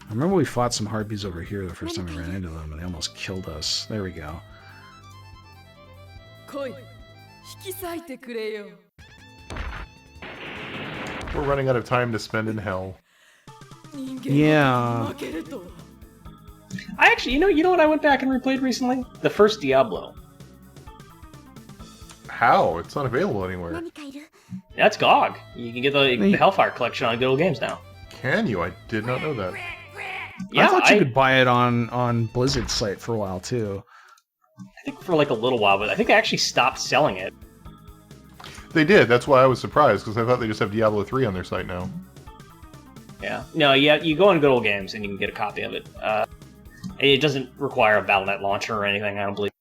I remember we fought some harpies over here the first time we ran into them, and they almost killed us. There we go. We're running out of time to spend in hell. Yeah. I actually, you know what I went back and replayed recently? The first Diablo. How? It's not available anywhere. That's GOG. You can get the Hellfire collection on Good Old Games now. Can you? I did not know that. Yeah, I thought you could buy it on Blizzard's site for a while too. I think for like a little while, but I think they actually stopped selling it. They did. That's why I was surprised, because I thought they just have Diablo 3 on their site now. Yeah. No, you go on Good Old Games and you can get a copy of it. It doesn't require a Battle.net launcher or anything, I don't believe.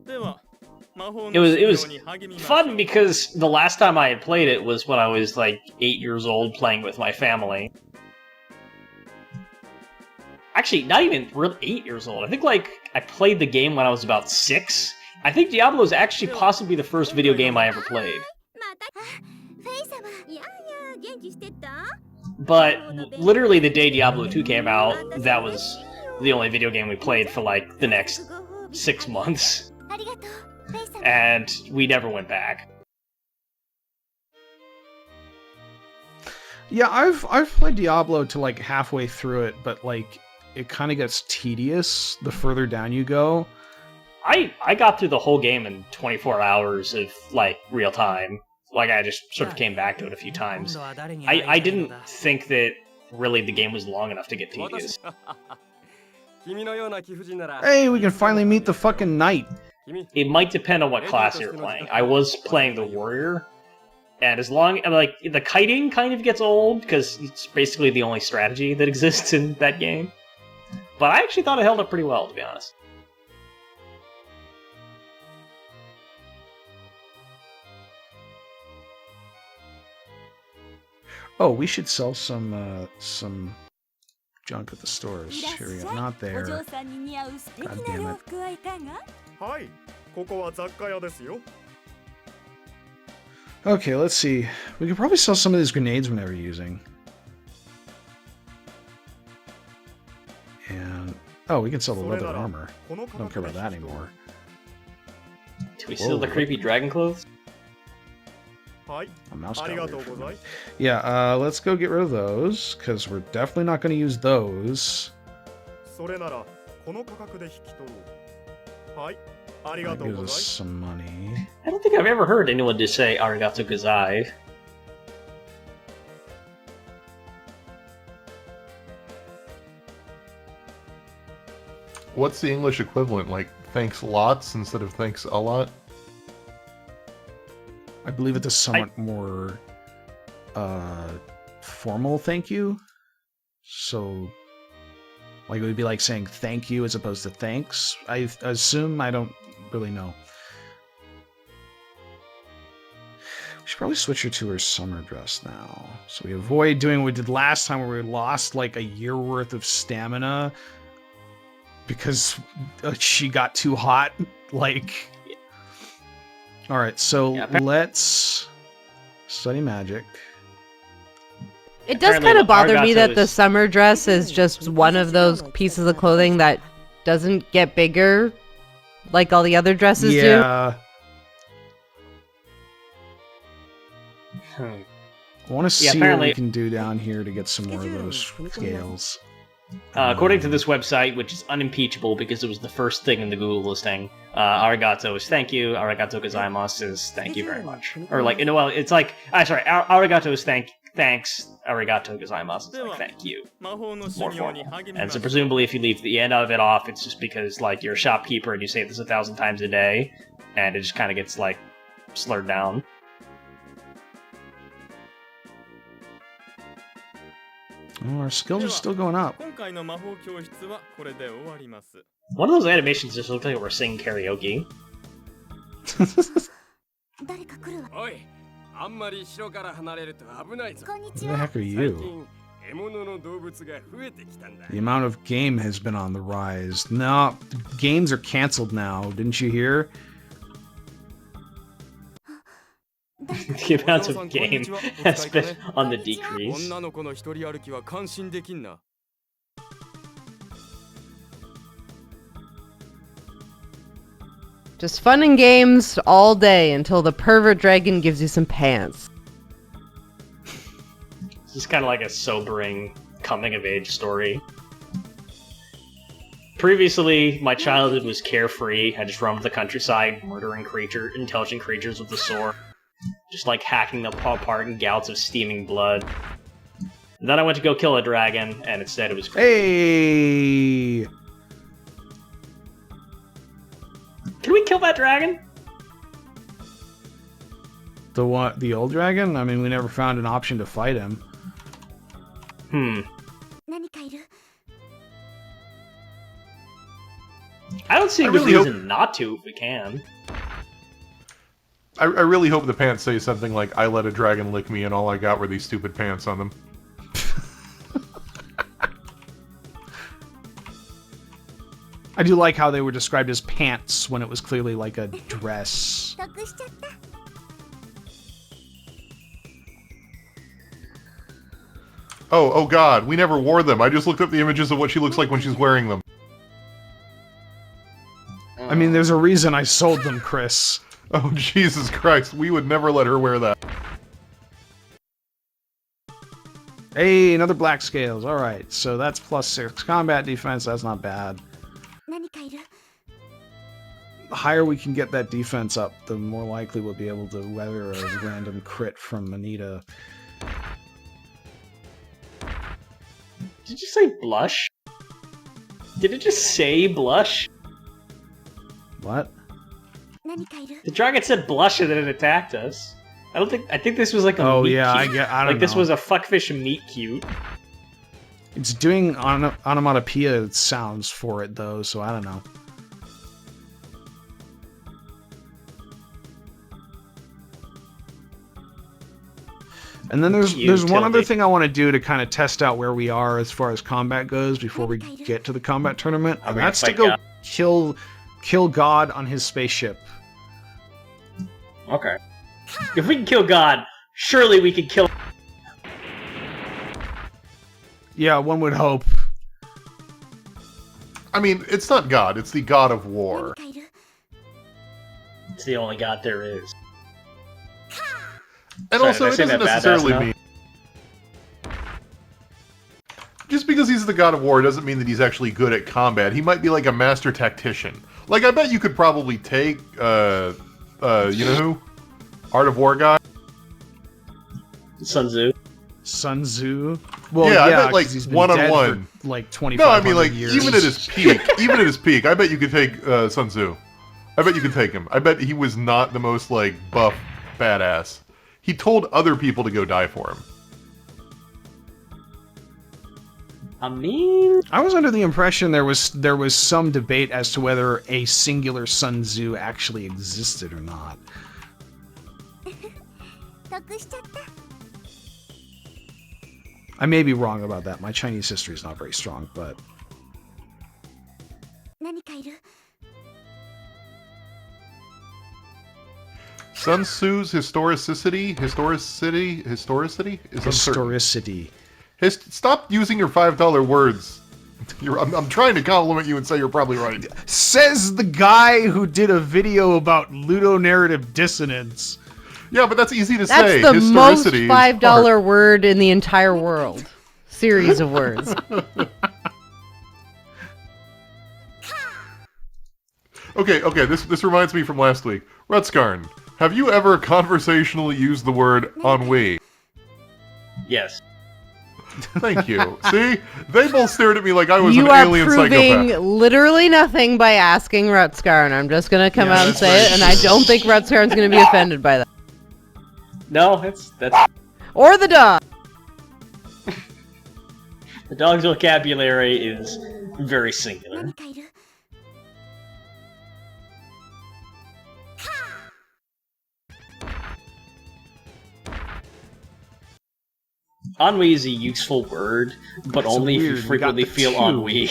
It was fun because the last time I had played it was when I was like 8 years old playing with my family. Actually, not even really 8 years old. I think like I played the game when I was about 6. I think Diablo is actually possibly the first video game I ever played. But literally the day Diablo 2 came out, that was the only video game we played for like the next 6 months. And we never went back. Yeah, I've played Diablo to like halfway through it, but like it kind of gets tedious the further down you go. I got through the whole game in 24 hours of like real time. Like I just sort of came back to it a few times. I didn't think that really the game was long enough to get tedious. Hey, we can finally meet the fucking knight. It might depend on what class you're playing. I was playing the warrior, and as long like the kiting kind of gets old because it's basically the only strategy that exists in that game. But I actually thought it held up pretty well, to be honest. Oh, we should sell some junk at the stores. Here we go. Not there. God damn it. Okay, let's see. We could probably sell some of these grenades we're never using. And oh, we can sell the leather armor. Don't care about that anymore. Do we sell the creepy dragon clothes? A mouse yeah, let's go get rid of those, because we're definitely not going to use those. That gives us some money. I don't think I've ever heard anyone just say arigato gozai. What's the English equivalent? Like, thanks lots instead of thanks a lot? I believe it's a somewhat more formal thank you. So, like, it would be like saying thank you as opposed to thanks. I assume. I don't really know. We should probably switch her to her summer dress now. So we avoid doing what we did last time where we lost like a year worth of stamina because she got too hot. Like... Alright, so let's study magic. It does kind of bother me that the summer dress is just one of those pieces of clothing that doesn't get bigger like all the other dresses do. Yeah. I want to see what we can do down here to get some more of those scales. According to this website, which is unimpeachable because it was the first thing in the Google listing, arigato is thank you, arigato gozaimasu is thank you very much. Or like, well, it's like, arigato is thanks, arigato gozaimasu is like thank you. More formal. And so presumably if you leave the end of it off, it's just because like you're a shopkeeper and you say this 1,000 times a day, and it just kind of gets like slurred down. Oh, our skills are still going up. One of those animations just looked like we're singing karaoke. Who the heck are you? The amount of game has been on the rise. No, games are cancelled now. Didn't you hear? The amount of game has been on the decrease. Just fun and games all day until the pervert dragon gives you some pants. This is kind of like a sobering coming-of-age story. Previously, my childhood was carefree. I just roamed the countryside, murdering intelligent creatures with the sword. Just like hacking them apart in gouts of steaming blood. And then I went to go kill a dragon, and instead it was crazy. Hey! Can we kill that dragon? The old dragon? I mean, we never found an option to fight him. I don't see a good reason not to if we can. I really hope the pants say something like, I let a dragon lick me and all I got were these stupid pants on them. I do like how they were described as pants when it was clearly like a dress. Oh god, we never wore them. I just looked up the images of what she looks like when she's wearing them. I mean, there's a reason I sold them, Chris. Oh, Jesus Christ, we would never let her wear that. Hey, another black scales. Alright, so that's +6. Combat defense, that's not bad. The higher we can get that defense up, the more likely we'll be able to weather a random crit from Anita. Did you say blush? Did it just say blush? What? The dragon said blush and then it attacked us. I think this was like a meat yeah, cute. I don't like know. this was a fuckfish meat cute. It's doing onomatopoeia sounds for it though, so I don't know. And then there's one other thing I want to do to kind of test out where we are as far as combat goes before we get to the combat tournament. And that's to go kill God on his spaceship. Okay. If we can kill God, surely we can kill... Yeah, one would hope. I mean, it's not God, it's the God of War. It's the only God there is. And Sorry, also, it doesn't necessarily mean... Just because he's the God of War doesn't mean that he's actually good at combat. He might be like a master tactician. Like, I bet you could probably take, you know who? Art of War guy? Sun Tzu. Sun Tzu? Well, yeah, I bet, like, 'cause he's been one-on-one. dead for, like, 25 No, I mean, like, years. even at his peak, I bet you could take Sun Tzu. I bet you could take him. I bet he was not the most, like, buff badass. He told other people to go die for him. I mean... I was under the impression there was some debate as to whether a singular Sun Tzu actually existed or not. I may be wrong about that. My Chinese history is not very strong, but... Sun Tzu's historicity is uncertain. Historicity. Stop using your $5 words. I'm trying to compliment you and say you're probably right. Says the guy who did a video about ludonarrative dissonance. Yeah, but that's easy to say. That's the most Historicity $5 word in the entire world. Series of words. Okay, this reminds me from last week. Rutskarn, have you ever conversationally used the word ennui? Yes. Thank you. See? They both stared at me like I was You an are alien proving psychopath. literally nothing by asking Rutskarn. I'm just gonna come out and say it, and I don't think Rutskarn's gonna be offended by that. No, that's... Or the dog. The dog's vocabulary is very singular. Ennui is a useful word, but That's only if weird. you We frequently got the feel two. ennui.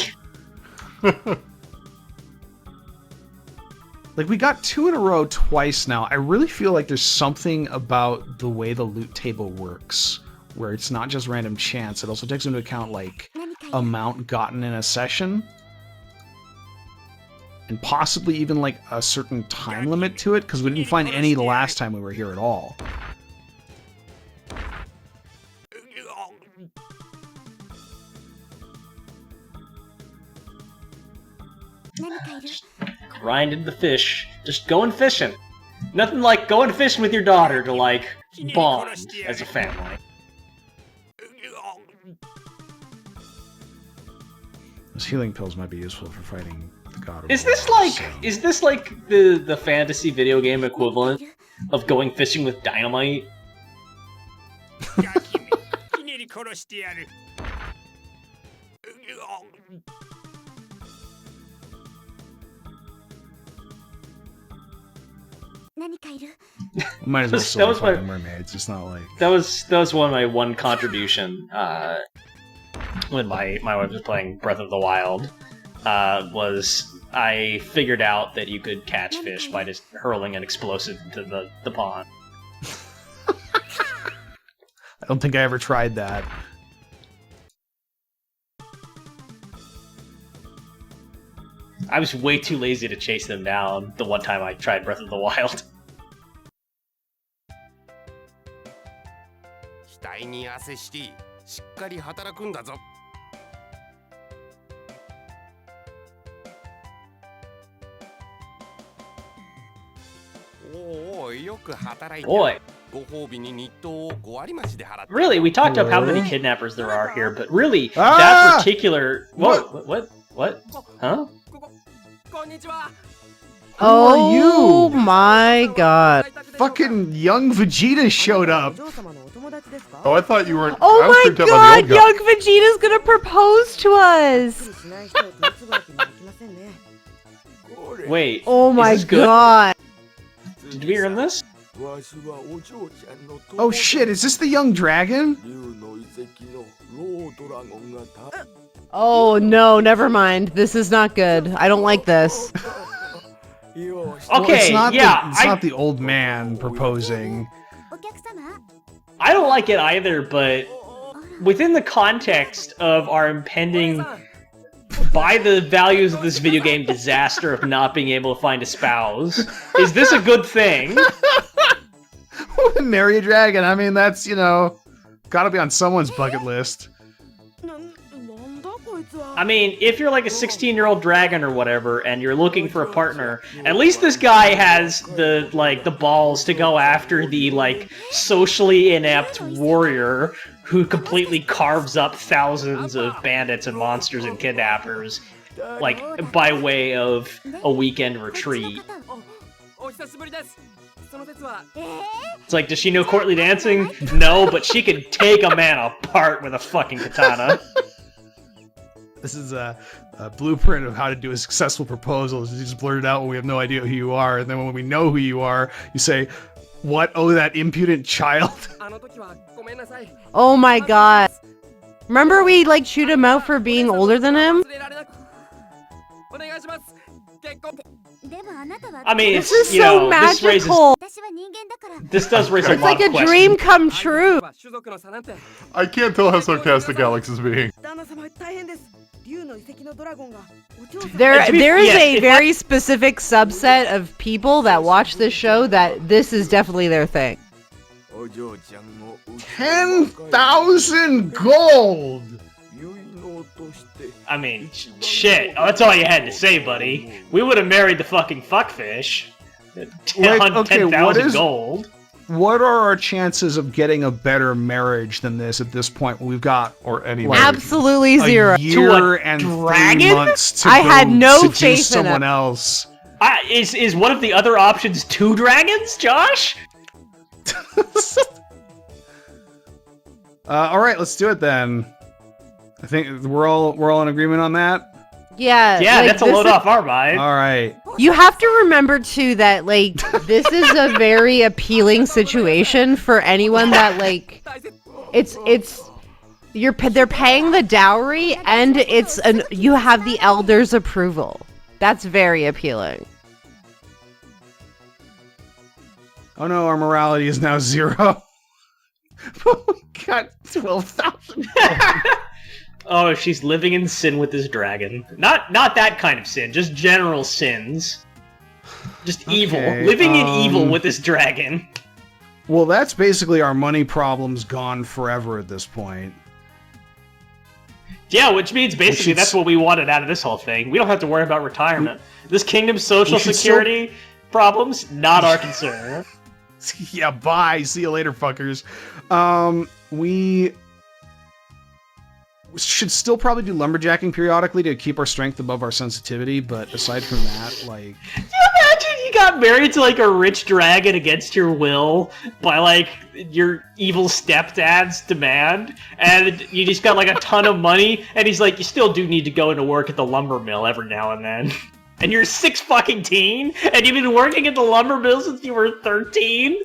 Like, we got 2 in a row twice now. I really feel like there's something about the way the loot table works, where it's not just random chance. It also takes into account, like, amount gotten in a session. and possibly even like a certain time limit to it, because we didn't find any the last time we were here at all. Grinding the fish. Just going fishing. Nothing like going fishing with your daughter to, like, bond as a family. Those healing pills might be useful for fighting the god of Is war, this like so- is this like the fantasy video game equivalent of going fishing with dynamite? Might as well That still was be my- fighting mermaids. It's not like That was one contribution when my wife was playing Breath of the Wild. Was I figured out that you could catch fish by just hurling an explosive into the pond. I don't think I ever tried that. I was way too lazy to chase them down the one time I tried Breath of the Wild. 額に汗しきしっかり働くんだぞ おいよく働いた Boy, ご褒美に日当を5割増しで払って really, we talked up how many kidnappers there are here, but really, Ah! that particular what? Huh? こんにちは Oh you? my god. Fucking young Vegeta showed up. Oh, I thought you weren't. Oh I was my tripped up on god, the old guy. young Vegeta's gonna propose to us! Wait. Oh my is this good? god. Did we earn this? Oh shit, is this the young dragon? Oh no, never mind. This is not good. I don't like this. Well, Okay, it's not yeah, it's not the old man proposing. I don't like it either, but within the context of our impending, by the values of this video game, disaster of not being able to find a spouse, is this a good thing? Marry a dragon. I mean, that's, you know, gotta be on someone's bucket list. I mean, if you're like a 16-year-old dragon or whatever, and you're looking for a partner, at least this guy has the balls to go after the, like, socially inept warrior who completely carves up thousands of bandits and monsters and kidnappers, like, by way of a weekend retreat. お久しぶりですその説は It's like, does she know courtly dancing? No, but she can take a man apart with a fucking katana. This is a blueprint of how to do a successful proposal. You just blurt it out when we have no idea who you are, and then when we know who you are, you say, "What? Oh, that impudent child." あの時はごめんなさい Oh my god. Remember we like shoot him out for being older than him? 忘れられなくお願いします結婚 I mean, This it's, is you so know, this raises, magical. this does raise a It's lot like of a questions. dream come true. 種族の差なんて I can't tell how sarcastic Alex is being. 旦那様大変です竜の遺跡のドラゴンがお嬢様 There, To be- there is yeah, a if very specific subset of people that watch this show that this is definitely their thing. お嬢ちゃんの 10,000 gold. 結納として I mean, shit. Oh, that's all you had to say, buddy. We would have married the fucking fuckfish. Wait, okay, 10,000 what is- gold. What are our chances of getting a better marriage than this at this point? We've got Or any Like, marriage. Absolutely a zero. year To a and 3 dragon? months to I go had no seduce faith in someone it. else. Is one of the other options 2 dragons, Josh? All right, let's do it then. I think we're all in agreement on that. Yeah, Yeah, like, that's a this load is- off our mind. All right. You have to remember too that like this is a very appealing situation for anyone that like it's they're paying the dowry and it's an you have the elders' approval. That's very appealing. Oh no, our morality is now 0. Got 12,000. Oh, she's living in sin with this dragon. Not that kind of sin, just general sins. Just evil. Okay, Living in evil with this dragon. Well, that's basically our money problems gone forever at this point. Yeah, which means basically that's what we wanted out of this whole thing. We don't have to worry about retirement. This kingdom's social security problems, not our concern. Yeah, bye. See you later, fuckers. We should still probably do lumberjacking periodically to keep our strength above our sensitivity, but aside from that, like... Can you imagine you got married to, like, a rich dragon against your will by, like, your evil stepdad's demand, and you just got, like, a ton of money, and he's like, you still do need to go into work at the lumber mill every now and then. And you're 6 fucking teen, and you've been working at the lumber mill since you were 13?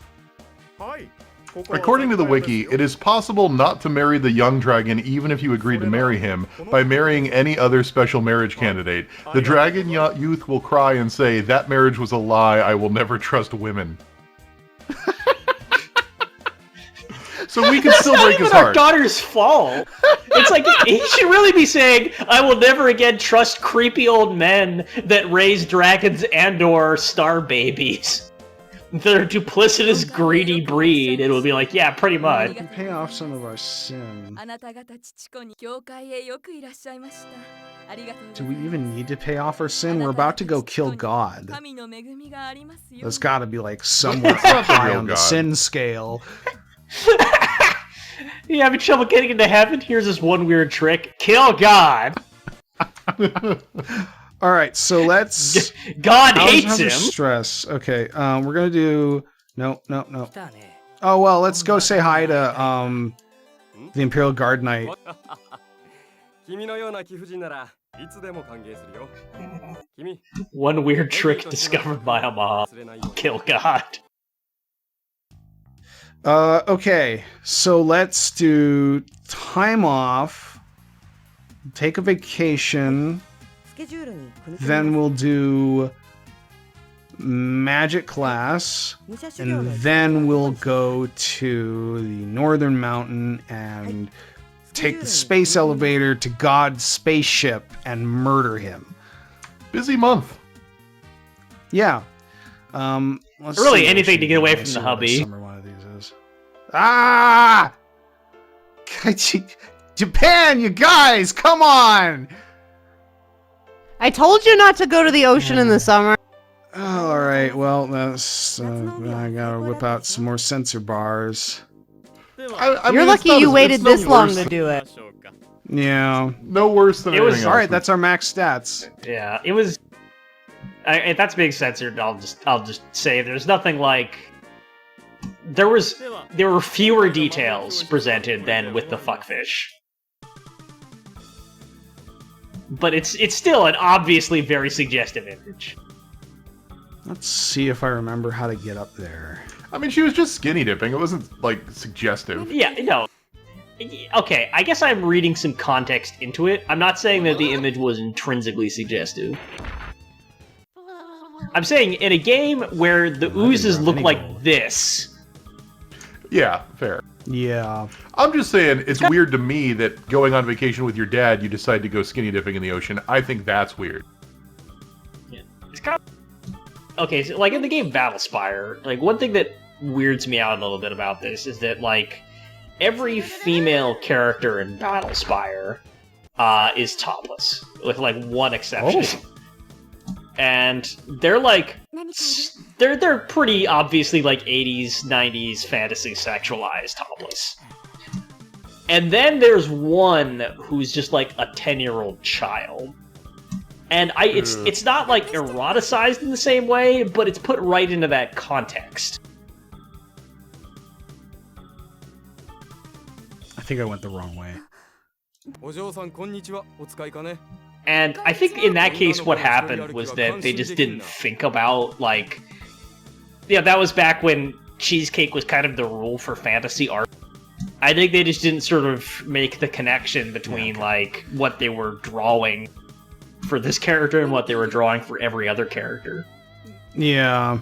According to the wiki, it is possible not to marry the young dragon even if you agreed to marry him by marrying any other special marriage candidate. The dragon youth will cry and say, "That marriage was a lie, I will never trust women." So we can still break his Our heart. daughter's fault. It's like, he should really be saying, I will never again trust creepy old men that raise dragons and/or star babies. They're a duplicitous, greedy breed. It will be like, yeah, pretty We much. can pay off some of our sin. Do we even need to pay off our sin? We're about to go kill God. That's gotta be like somewhat It's not the high real on the God. sin scale. You having trouble getting into heaven? Here's this one weird trick. Kill God. Alright, so let's... God How's hates the him. Stress. Okay, we're gonna do... No. Oh, well, let's go say hi to, the Imperial Guard Knight. One weird trick discovered by a mob. Kill God. Okay, so let's do time off, take a vacation, then we'll do magic class, and then we'll go to the Northern Mountain and take the space elevator to God's spaceship and murder him. Busy month. Yeah. Let's Really see what anything to get away let's from see the what a hubby. summer one of these is. Ah! Japan, you guys, come on! I told you not to go to the ocean in the summer. Oh, all right, well, that's I gotta whip out some more sensor bars. I You're mean, it's lucky not you as- waited it's no this long worse to than- do it. Yeah. No worse than It was- anything All else. right, that's our max stats. Yeah, it was. If that's being censored, I'll just say there's nothing like. There were fewer details presented than with the fuckfish, but it's still an obviously very suggestive image. Let's see if I remember how to get up there. I mean, she was just skinny dipping. It wasn't, like, suggestive. Yeah, no. Okay, I guess I'm reading some context into it. I'm not saying that the image was intrinsically suggestive. I'm saying in a game where the oozes look like this. Yeah, fair. Yeah. I'm just saying, it's weird to me that going on vacation with your dad, you decide to go skinny dipping in the ocean. I think that's weird. It's kind of... Okay, so like in the game Battlespire, like one thing that weirds me out a little bit about this is that like every female character in Battlespire is topless, with like one exception. And they're like they're pretty obviously like 80s 90s fantasy sexualized topless. And then there's one who's just like a 10-year-old child. And it's not like eroticized in the same way, but it's put right into that context. I think I went the wrong way. And I think in that case what happened was that they just didn't think about, like... Yeah, that was back when cheesecake was kind of the rule for fantasy art. I think they just didn't sort of make the connection between, like, what they were drawing for this character and what they were drawing for every other character. Yeah.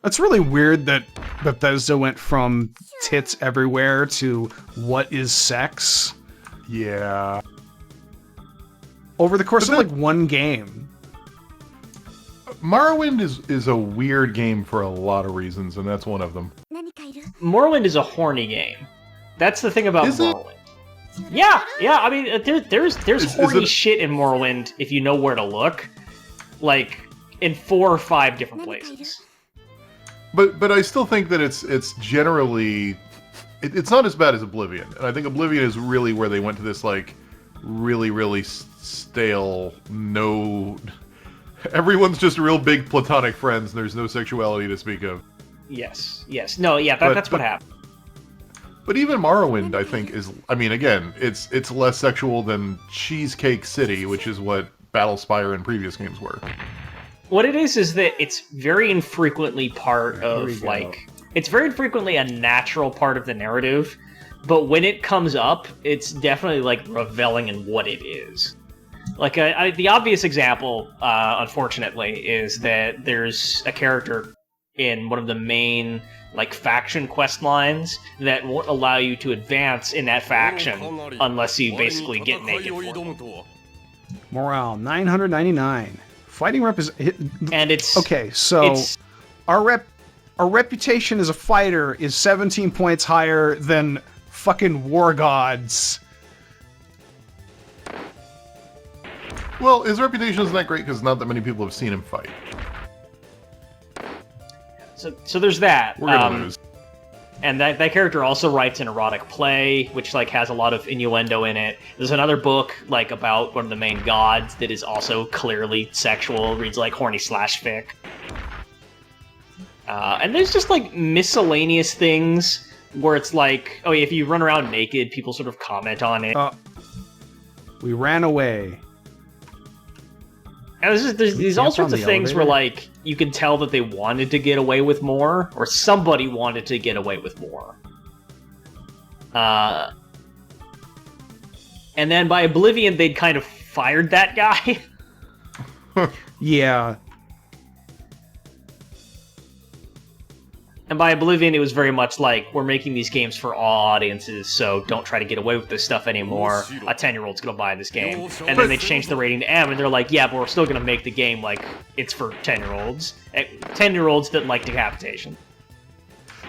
It's really weird that Bethesda went from tits everywhere to what is sex Yeah. over the course But of that- like one game. Morrowind is a weird game for a lot of reasons, and that's one of them. Morrowind is a horny game. That's the thing about Is it? Morrowind. Yeah. I mean, there's Is horny it- shit in Morrowind if you know where to look, like in 4 or 5 different places. But I still think that it's generally it's not as bad as Oblivion, and I think Oblivion is really where they went to this like really stale no. Everyone's just real big platonic friends. And there's no sexuality to speak of. Yes. No. Yeah. That's what happened. But even Morrowind, I think, is. I mean, again, it's less sexual than Cheesecake City, which is what Battlespire and previous games were. What it is that it's very infrequently part Here we of go. like it's very infrequently a natural part of the narrative, but when it comes up, it's definitely like reveling in what it is. Like the obvious example, unfortunately, is that there's a character in one of the main like faction quest lines that won't allow you to advance in that faction unless you basically get naked for it. Morale 999. Fighting rep is And it's okay. So it's our reputation as a fighter is 17 points higher than fucking war gods. Well, his reputation isn't that great because not that many people have seen him fight. so there's that. We're gonna lose. And that character also writes an erotic play, which like has a lot of innuendo in it. There's another book like about one of the main gods that is also clearly sexual. Reads like horny /fic. And there's just like miscellaneous things where it's like, oh, if you run around naked, people sort of comment on it. We ran away. And there's these all Camp sorts on of the things where elevator? like you can tell that they wanted to get away with more, or somebody wanted to get away with more. And then by Oblivion, they'd kind of fired that guy. Yeah. And by Oblivion, it was very much like, we're making these games for all audiences, so don't try to get away with this stuff anymore. A 10-year-old's gonna buy this game. And then they changed the rating to M, and they're like, yeah, but we're still gonna make the game like it's for 10-year-olds. 10-year-olds that like decapitation.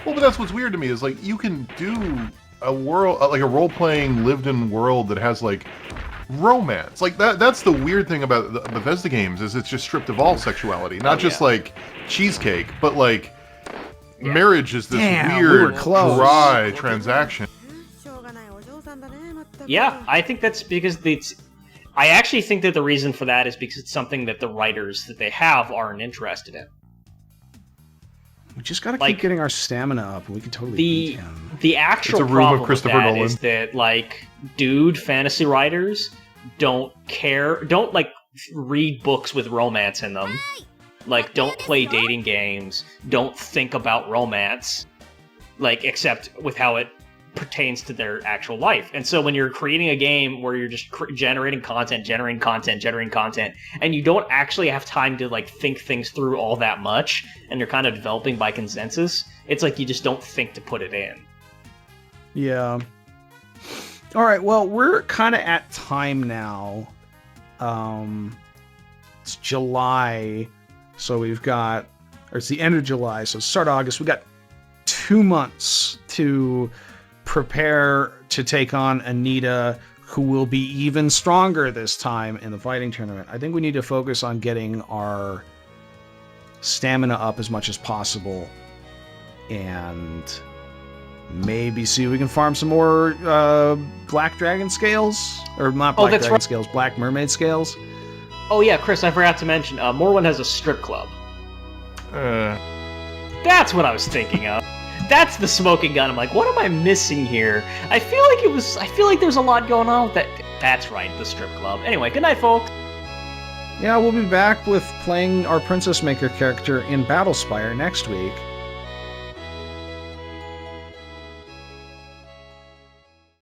Well, but that's what's weird to me is like you can do a world like a role-playing lived-in world that has like romance. Like that's the weird thing about the Bethesda games is it's just stripped of all sexuality, not just like cheesecake, but like marriage is this Damn, we weird were close. dry transaction. Yeah, I think that's because I actually think that the reason for that is because it's something that the writers that they have aren't interested in. We just gotta Like, keep getting our stamina up, and we can totally beat him. The actual It's a room of problem with Christopher that Nolan. is that like fantasy writers don't like read books with romance in them. Like, don't play dating games. Don't think about romance, like, except with how it pertains to their actual life. And so when you're creating a game where you're just generating content, and you don't actually have time to, like, think things through all that much, and you're kind of developing by consensus, it's like you just don't think to put it in. Yeah. All right. Well, we're kind of at time now. It's July. So we've got, or it's the end of July, so start August. We got 2 months to prepare to take on Anita, who will be even stronger this time in the fighting tournament. I think we need to focus on getting our stamina up as much as possible, and maybe see if we can farm some more Black Dragon scales, or not Black that's Dragon right. scales, Black Mermaid scales. Oh yeah, Chris, I forgot to mention, Morrowind has a strip club. Uh, That's what I was thinking of. That's the smoking gun. I'm like, what am I missing here? I feel like there's a lot going on with that. That's right, the strip club. Anyway, good night, folks. Yeah, we'll be back with playing our Princess Maker character in Battlespire next week.